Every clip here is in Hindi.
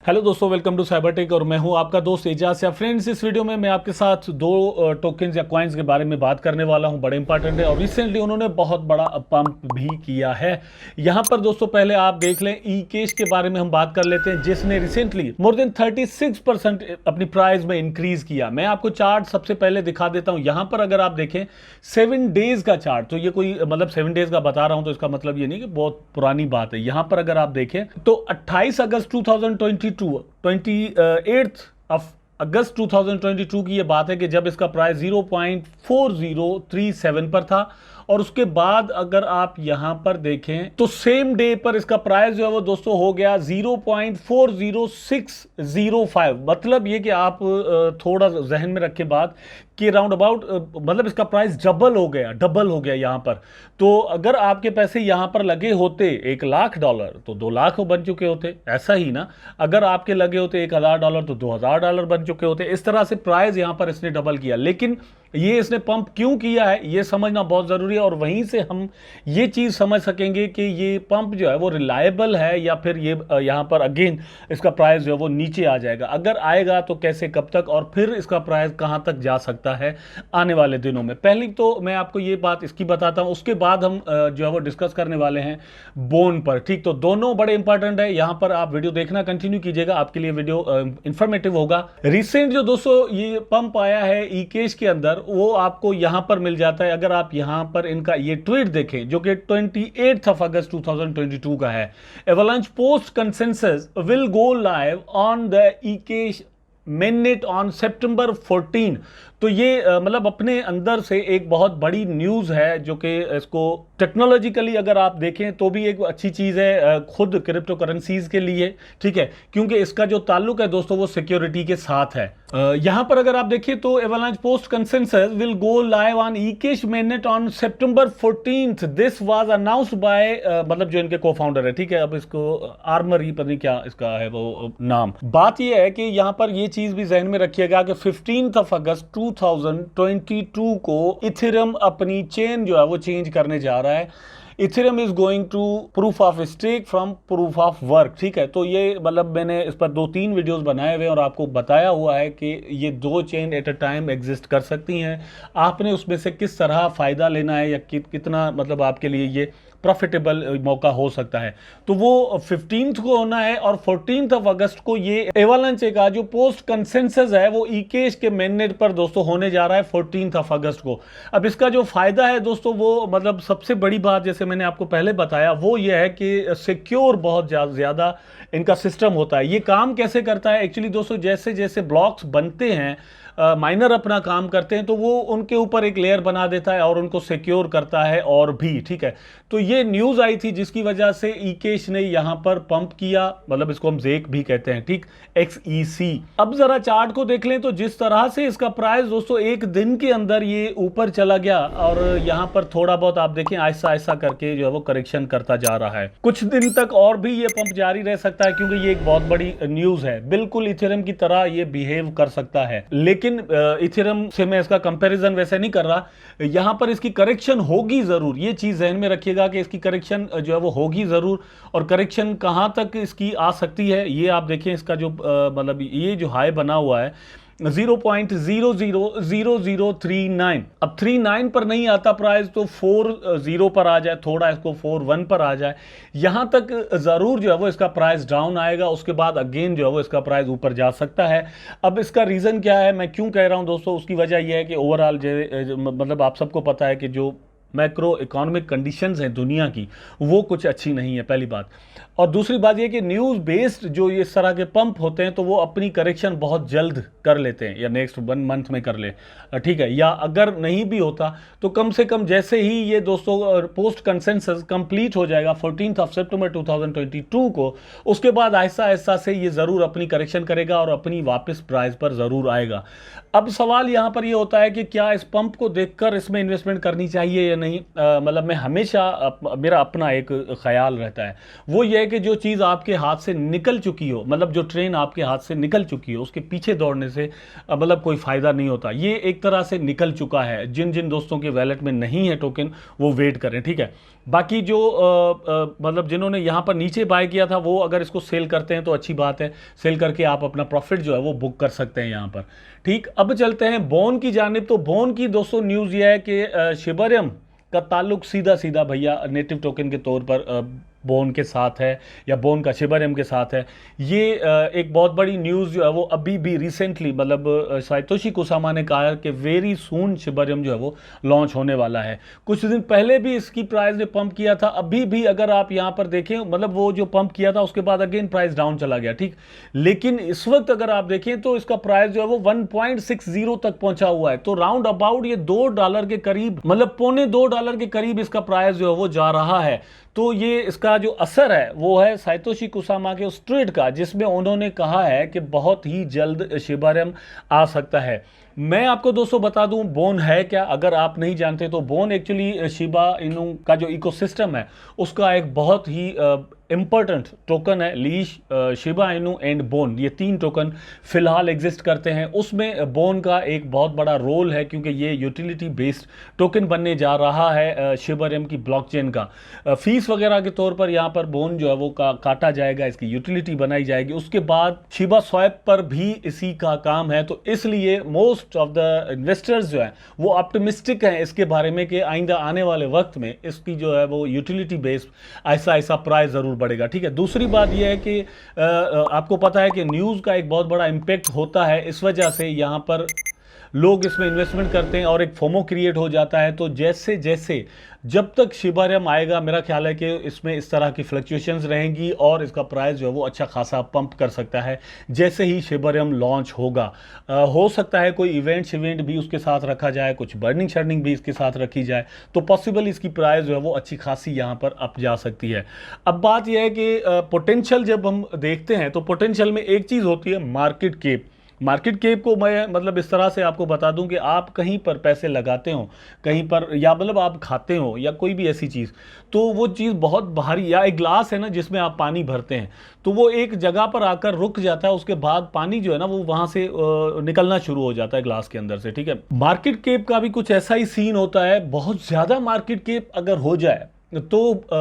हेलो दोस्तों, वेलकम टू साइबरटेक और मैं हूं आपका दोस्त एजाज या फ्रेंड्स। इस वीडियो में मैं आपके साथ दो टोकन्स या कॉइन्स के बारे में बात करने वाला हूं, बड़े इंपॉर्टेंट है और रिसेंटली उन्होंने बहुत बड़ा पंप भी किया है। यहां पर दोस्तों पहले आप देख लें, ई कैश के बारे में हम बात कर लेते हैं, जिसने रिसेंटली मोर देन 36% अपनी प्राइस में इंक्रीज किया। मैं आपको चार्ट सबसे पहले दिखा देता हूं। यहां पर अगर आप देखें 7 डेज का चार्ट, तो ये कोई मतलब 7 डेज का बता रहा हूं तो इसका मतलब ये नहीं कि बहुत पुरानी बात है। यहां पर अगर आप देखें तो 28 अगस्त 2022 28 ऑफ अगस्त 2022 की ये बात है कि जब इसका प्राइस 0.4037 पर था और उसके बाद अगर आप यहां पर देखें तो सेम डे पर इसका प्राइस जो है वो दोस्तों हो गया 0.40605। मतलब ये कि आप थोड़ा जहन में रखें बात कि राउंड अबाउट मतलब इसका प्राइस डबल हो गया यहां पर। तो अगर आपके पैसे यहां पर लगे होते $1,00,000 तो 2 लाख बन चुके होते, ऐसा ही ना। अगर आपके लगे होते $1,000 तो $2,000 बन चुके होते। इस तरह से प्राइस यहां पर इसने डबल किया। लेकिन ये इसने पंप क्यों किया है ये समझना बहुत जरूरी है और वहीं से हम ये चीज समझ सकेंगे कि ये पंप जो है वो रिलायबल है या फिर ये यहां पर अगेन इसका प्राइस जो है वो नीचे आ जाएगा। अगर आएगा तो कैसे, कब तक और फिर इसका प्राइस कहां तक जा सकता है आने वाले दिनों में। पहले तो मैं आपको ये बात इसकी बताता हूं, उसके बाद हम जो है वो डिस्कस करने वाले हैं बोन पर। ठीक, तो दोनों बड़े इंपॉर्टेंट है। यहां पर आप वीडियो देखना कंटिन्यू कीजिएगा, आपके लिए वीडियो इंफॉर्मेटिव होगा। रिसेंट जो दोस्तों ये पंप आया है ई कैश के अंदर, वो आपको यहां पर मिल जाता है। अगर आप यहां पर इनका ये ट्वीट देखें जो कि 28 ऑफ अगस्त 2022 का है, avalanche post consensus will go live on the E cash mainnet on सितंबर 14। तो ये मतलब अपने अंदर से एक बहुत बड़ी न्यूज़ है जो कि इसको टेक्नोलॉजिकली अगर आप देखें तो भी एक अच्छी चीज़ है खुद क्रिप्टो करेंसीज के लिए। ठीक है, क्योंकि इसका जो ताल्लुक है दोस्तों वो सिक्योरिटी के साथ है। यहां पर अगर आप देखिए तो avalanche post consensus will go live on E cash mainnet on September 14। This was announced by मतलब जो इनके को फाउंडर है। ठीक है, अब इसको आर्मर ही पता नहीं क्या इसका है वो नाम। बात यह है कि यहां पर ये चीज भी जहन में रखिएगा कि 15 ऑफ अगस्त 2022 को इथेरियम अपनी चेन जो है वो चेंज करने जा रहा है। Ethereum is going to proof of stake from proof of work. ठीक है, तो ये मतलब मैंने इस पर 2-3 वीडियोस बनाए हुए और आपको बताया हुआ है कि ये 2 chain at a time exist कर सकती हैं। आपने उसमें से किस तरह फायदा लेना है या कितना मतलब आपके लिए ये प्रॉफिटेबल मौका हो सकता है। तो वो 15 को होना है और 14 ऑफ अगस्त को ये एवलांच का जो पोस्ट कंसेंसस है वो ई कैश के मेननेट पर दोस्तों होने जा रहा है 14 ऑफ अगस्त को। अब इसका जो फायदा है दोस्तों वो मतलब सबसे बड़ी बात जैसे मैंने आपको पहले बताया वो ये है कि सिक्योर बहुत ज्यादा इनका सिस्टम होता है। ये काम कैसे करता है एक्चुअली दोस्तों, जैसे जैसे ब्लॉक्स बनते हैं माइनर अपना काम करते हैं तो वो उनके ऊपर एक लेयर बना देता है और उनको सिक्योर करता है और भी। ठीक है, तो ये न्यूज आई थी जिसकी वजह से ई कैश ने यहां पर पंप किया, मतलब इसको हम जेक भी कहते हैं। ठीक, XEC। अब जरा चार्ट को देख लें तो जिस तरह से इसका प्राइस दोस्तों एक दिन के अंदर ये ऊपर चला गया और यहां पर थोड़ा बहुत आप देखें आहिस्ता आहिस्ता करके जो है वो करेक्शन करता जा रहा है। कुछ दिन तक और भी ये पंप जारी रह सकता है क्योंकि ये एक बहुत बड़ी न्यूज है। बिल्कुल इथेरियम की तरह ये बिहेव कर सकता है, लेकिन इथेरियम से मैं इसका कंपैरिजन वैसे नहीं कर रहा। यहां पर इसकी करेक्शन होगी जरूर, ये चीज ज़हन में रखिएगा कि इसकी करेक्शन जो है वो होगी जरूर। और करेक्शन कहां तक इसकी आ सकती है ये आप देखें। इसका जो मतलब ये जो हाई बना हुआ है 0.000039, अब 39 पर नहीं आता प्राइस तो 40 पर आ जाए, थोड़ा इसको 41 पर आ जाए, यहां तक जरूर जो है वो इसका प्राइस डाउन आएगा। उसके बाद अगेन जो है वो इसका प्राइस ऊपर जा सकता है। अब इसका रीजन क्या है, मैं क्यों कह रहा हूं दोस्तों, उसकी वजह यह है कि ओवरऑल मतलब आप सबको पता है कि जो मैक्रो इकोनॉमिक कंडीशंस हैं दुनिया की वो कुछ अच्छी नहीं है, पहली बात। और दूसरी बात ये कि न्यूज़ बेस्ड जो ये इस तरह के पंप होते हैं तो वो अपनी करेक्शन बहुत जल्द कर लेते हैं या नेक्स्ट 1 मंथ में कर ले। ठीक है, या अगर नहीं भी होता तो कम से कम जैसे ही ये दोस्तों पोस्ट कंसेंसस कंप्लीट हो जाएगा 14 ऑफ सितंबर 2022 को, उसके बाद आहिस्ता आहिस्ता से ये ज़रूर अपनी करेक्शन करेगा और अपनी वापस प्राइस पर ज़रूर आएगा। अब सवाल यहाँ पर ये होता है कि क्या इस पंप को देखकर इसमें इन्वेस्टमेंट करनी चाहिए या नहीं, मतलब मैं हमेशा मेरा अपना एक ख्याल रहता है, वो ये है कि जो चीज़ आपके हाथ से निकल चुकी हो, मतलब जो ट्रेन आपके हाथ से निकल चुकी हो, उसके पीछे दौड़ने से मतलब कोई फ़ायदा नहीं होता। ये एक तरह से निकल चुका है। जिन जिन दोस्तों के वैलेट में नहीं है टोकन, वो वेट करें, ठीक है। बाकी जो मतलब जिन्होंने यहाँ पर नीचे बाय किया था, वो अगर इसको सेल करते हैं तो अच्छी बात है, सेल करके आप अपना प्रॉफिट जो है वो बुक कर सकते हैं यहाँ पर। ठीक, अब चलते हैं बोन की जानिब। तो बोन की दोस्तों न्यूज़ ये है कि शिबरियम का ताल्लुक सीधा सीधा भैया नेटिव टोकन के तौर पर बोन के साथ है, या बोन का शिबरियम के साथ है। ये एक बहुत बड़ी न्यूज़ जो है वो अभी भी रिसेंटली, मतलब साइतोशी कुसामा ने कहा है कि वेरी सून शिबरियम जो है वो लॉन्च होने वाला है। कुछ दिन पहले भी इसकी प्राइस ने पंप किया था, अभी भी अगर आप यहाँ पर देखें, मतलब वो जो पंप किया था उसके बाद अगेन प्राइस डाउन चला गया, ठीक। लेकिन इस वक्त अगर आप देखें तो इसका प्राइस जो है वो 1.60 तक पहुंचा हुआ है। तो राउंड अबाउट ये $2 के करीब, मतलब $2.25 के करीब इसका प्राइस जो है वो जा रहा है। तो ये इसका जो असर है वो है साइतोशी कुसामा के उस ट्वीट का, जिसमें उन्होंने कहा है कि बहुत ही जल्द शिबरियम आ सकता है। मैं आपको दोस्तों बता दूं बोन है क्या, अगर आप नहीं जानते तो बोन एक्चुअली शिबा इनू का जो इकोसिस्टम है उसका एक बहुत ही इंपॉर्टेंट टोकन है। Leash, Shiba Inu and bone, ये 3 टोकन फिलहाल एग्जिस्ट करते हैं। उसमें बोन का एक बहुत बड़ा रोल है, क्योंकि ये यूटिलिटी बेस्ड टोकन बनने जा रहा है शिबरियम की ब्लॉकचेन का। फीस वगैरह के तौर पर यहाँ पर बोन जो है वो काटा जाएगा, इसकी यूटिलिटी बनाई जाएगी। उसके बाद शिबा स्वैप पर भी इसी का काम है। तो इसलिए मोस्ट ऑफ द इन्वेस्टर्स जो है वो ऑप्टिमिस्टिक हैं इसके बारे में कि आइंदा आने वाले वक्त में इसकी जो है वो यूटिलिटी बेस्ड ऐसा ऐसा प्राइस ज़रूर बढ़ेगा, ठीक है। दूसरी बात यह है कि आपको पता है कि न्यूज़ का एक बहुत बड़ा इम्पैक्ट होता है, इस वजह से यहाँ पर लोग इसमें इन्वेस्टमेंट करते हैं और एक फोमो क्रिएट हो जाता है। तो जैसे जैसे जब तक शिबरियम आएगा, मेरा ख्याल है कि इसमें इस तरह की फ्लक्चुएशंस रहेंगी और इसका प्राइस जो है वो अच्छा खासा पंप कर सकता है जैसे ही शिबरियम लॉन्च होगा। हो सकता है कोई इवेंट भी उसके साथ रखा जाए, कुछ बर्निंग शर्निंग भी इसके साथ रखी जाए, तो पॉसिबल इसकी प्राइस जो है वो अच्छी खासी यहाँ पर अप जा सकती है। अब बात यह है कि पोटेंशियल जब हम देखते हैं तो पोटेंशियल में एक चीज़ होती है मार्केट कैप। मार्केट कैप को मैं मतलब इस तरह से आपको बता दूं कि आप कहीं पर पैसे लगाते हो, कहीं पर, या मतलब आप खाते हो या कोई भी ऐसी चीज़, तो वो चीज़ बहुत भारी, या एक ग्लास है ना जिसमें आप पानी भरते हैं, तो वो एक जगह पर आकर रुक जाता है, उसके बाद पानी जो है ना वो वहाँ से निकलना शुरू हो जाता है ग्लास के अंदर से, ठीक है। मार्केट कैप का भी कुछ ऐसा ही सीन होता है। बहुत ज़्यादा मार्केट कैप अगर हो जाए तो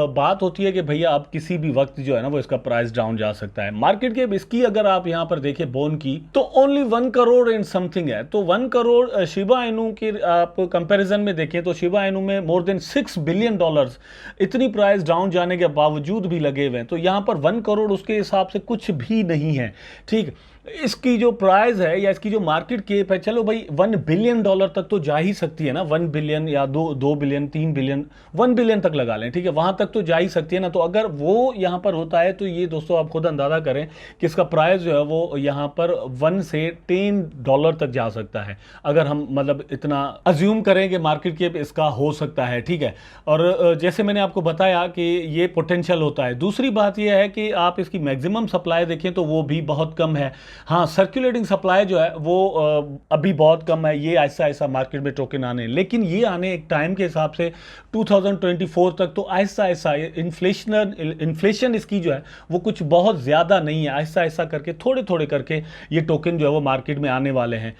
बात होती है कि भैया अब किसी भी वक्त जो है ना वो इसका प्राइस डाउन जा सकता है। मार्केट कैप इसकी अगर आप यहां पर देखें बोन की, तो ओनली 1 करोड़ एंड समथिंग है। तो 1 करोड़ शिबा इनू की आप कंपैरिजन में देखें तो शिबा इनू में मोर देन $6 बिलियन इतनी प्राइस डाउन जाने के बावजूद भी लगे हुए हैं। तो यहां पर 1 करोड़ उसके हिसाब से कुछ भी नहीं है, ठीक। इसकी जो प्राइस है या इसकी जो मार्केट कैप है, चलो भाई $1 बिलियन तक तो जा ही सकती है ना, 1 बिलियन या 2 बिलियन 3 बिलियन 1 बिलियन तक लगा लें, ठीक है, वहां तक तो जा ही सकती है ना। तो अगर वो यहां पर होता है तो ये दोस्तों आप खुद अंदाजा करें कि इसका प्राइस जो है वो यहां पर $1 से $10 तक जा सकता है, अगर हम मतलब इतना अज्यूम करें कि मार्केट कैप इसका हो सकता है, ठीक है। और जैसे मैंने आपको बताया कि ये पोटेंशियल होता है। दूसरी बात यह है कि आप इसकी मैक्सिमम सप्लाई देखें तो वो भी बहुत कम है। हाँ, सर्कुलेटिंग सप्लाई जो है वो अभी बहुत कम है। ये ऐसा ऐसा मार्केट में टोकन आने, लेकिन ये आने एक टाइम के हिसाब से 2024 तक तो ऐसा ऐसा इन्फ्लेशन इसकी जो है वो कुछ बहुत ज़्यादा नहीं है। ऐसा ऐसा करके थोड़े थोड़े करके ये टोकन जो है वो मार्केट में आने वाले हैं।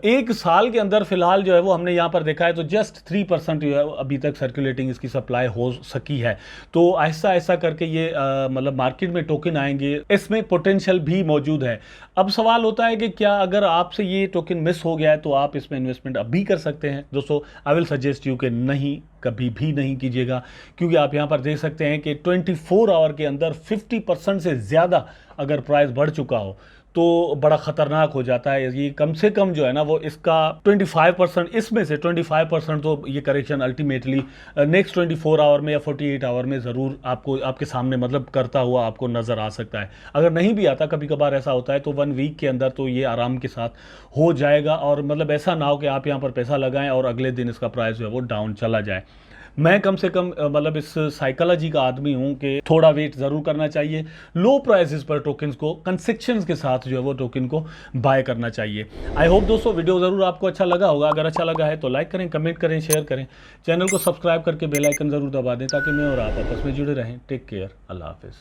एक साल के अंदर फिलहाल जो है वो हमने यहाँ पर देखा है तो जस्ट 3% जो है अभी तक सर्कुलेटिंग इसकी सप्लाई हो सकी है। तो ऐसा ऐसा करके ये मतलब मार्केट में टोकन आएंगे, इसमें पोटेंशियल भी मौजूद है। अब सवाल होता है कि क्या अगर आपसे ये टोकन मिस हो गया है तो आप इसमें इन्वेस्टमेंट अब भी कर सकते हैं? दोस्तों आई विल सजेस्ट यू कि नहीं, कभी भी नहीं कीजिएगा, क्योंकि आप यहाँ पर देख सकते हैं कि 24 आवर के अंदर 50% से ज़्यादा अगर प्राइस बढ़ चुका हो तो बड़ा ख़तरनाक हो जाता है। ये कम से कम जो है ना वो इसका 25%, इसमें से 25% तो ये करेक्शन अल्टीमेटली नेक्स्ट 24 आवर में या 48 आवर में ज़रूर आपको आपके सामने मतलब करता हुआ आपको नज़र आ सकता है। अगर नहीं भी आता, कभी कभार ऐसा होता है, तो 1 वीक के अंदर तो ये आराम के साथ हो जाएगा। और मतलब ऐसा ना हो कि आप यहाँ पर पैसा लगाएं और अगले दिन इसका प्राइस जो है वो डाउन चला जाए। मैं कम से कम मतलब इस साइकोलॉजी का आदमी हूं कि थोड़ा वेट ज़रूर करना चाहिए, लो प्राइसेस पर टोकन्स को कंसेक्शंस के साथ जो है वो टोकन को बाय करना चाहिए। आई होप दोस्तों वीडियो ज़रूर आपको अच्छा लगा होगा। अगर अच्छा लगा है तो लाइक करें, कमेंट करें, शेयर करें, चैनल को सब्सक्राइब करके बेल आइकन ज़रूर दबा दें ताकि मैं और आप आपस में जुड़े रहें। टेक केयर, अल्लाह हाफिज़।